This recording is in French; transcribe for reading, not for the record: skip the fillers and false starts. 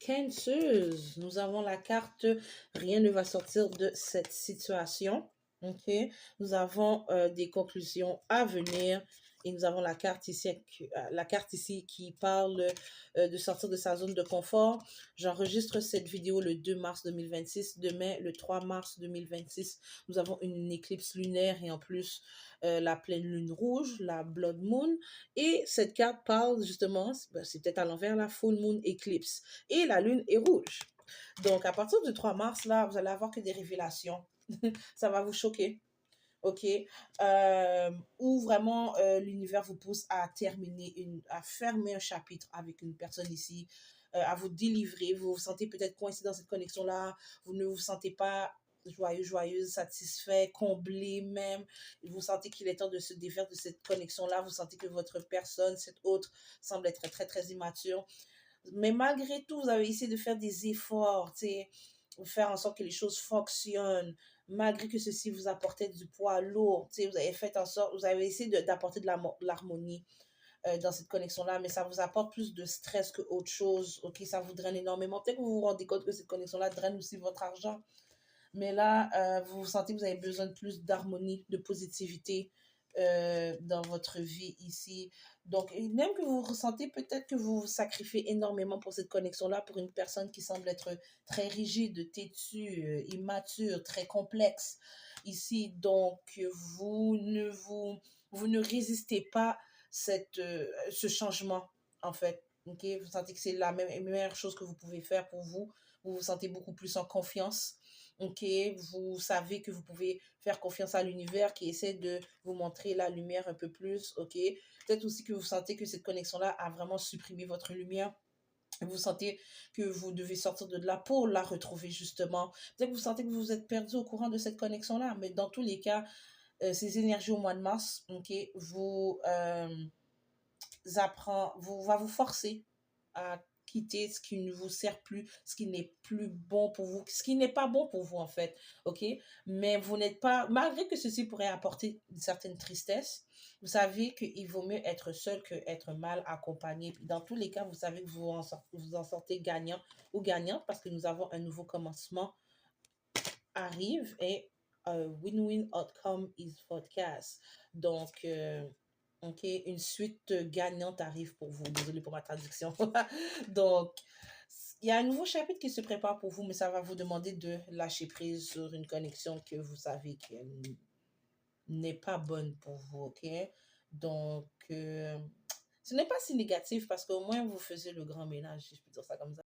Canceuse, nous avons la carte rien ne va sortir de cette situation. Ok, nous avons des conclusions à venir et nous avons la carte ici qui parle de sortir de sa zone de confort. J'enregistre cette vidéo le 2 mars 2026. Demain, le 3 mars 2026, nous avons une éclipse lunaire et en plus la pleine lune rouge, la blood moon. Et cette carte parle justement, c'est peut-être à l'envers, la full moon eclipse. Et la lune est rouge. Donc, à partir du 3 mars, là, vous allez avoir que des révélations. Ça va vous choquer. OK? Où vraiment l'univers vous pousse à à fermer un chapitre avec une personne ici, à vous délivrer. Vous vous sentez peut-être coincé dans cette connexion-là. Vous ne vous sentez pas joyeux, joyeuse, satisfait, comblé même. Vous sentez qu'il est temps de se défaire de cette connexion-là. Vous sentez que votre personne, cette autre, semble être très, très immature. Mais malgré tout, vous avez essayé de faire des efforts, tu sais, faire en sorte que les choses fonctionnent, malgré que ceci vous apportait du poids lourd, tu sais, vous avez fait en sorte, vous avez essayé d'apporter de l'harmonie dans cette connexion-là, mais ça vous apporte plus de stress que autre chose, ok, ça vous draine énormément. Peut-être que vous vous rendez compte que cette connexion-là draine aussi votre argent, mais là, vous sentez que vous avez besoin de plus d'harmonie, de positivité dans votre vie ici. Donc, même que vous ressentez peut-être que vous vous sacrifiez énormément pour cette connexion-là, pour une personne qui semble être très rigide, têtue, immature, très complexe ici. Donc, vous ne résistez pas ce changement, en fait. Ok, vous sentez que c'est la meilleure chose que vous pouvez faire pour vous. Vous vous sentez beaucoup plus en confiance. Ok, vous savez que vous pouvez faire confiance à l'univers qui essaie de vous montrer la lumière un peu plus. Ok, peut-être aussi que vous sentez que cette connexion-là a vraiment supprimé votre lumière. Vous sentez que vous devez sortir de là pour la retrouver justement. Peut-être que vous sentez que vous êtes perdu au courant de cette connexion-là, mais dans tous les cas, ces énergies au mois de mars, ok, va vous forcer à quitter ce qui ne vous sert plus, ce qui n'est plus bon pour vous, ce qui n'est pas bon pour vous en fait, ok? Mais vous n'êtes pas, malgré que ceci pourrait apporter une certaine tristesse, vous savez qu'il vaut mieux être seul que être mal accompagné. Puis dans tous les cas, vous savez que vous en sortez gagnant ou gagnante parce que nous avons un nouveau commencement arrive et win-win outcome is podcast. Donc, ok, une suite gagnante arrive pour vous. Désolée pour ma traduction. Donc, il y a un nouveau chapitre qui se prépare pour vous, mais ça va vous demander de lâcher prise sur une connexion que vous savez qu'elle n'est pas bonne pour vous, ok? Donc, ce n'est pas si négatif parce qu'au moins vous faisiez le grand ménage, si je peux dire ça comme ça.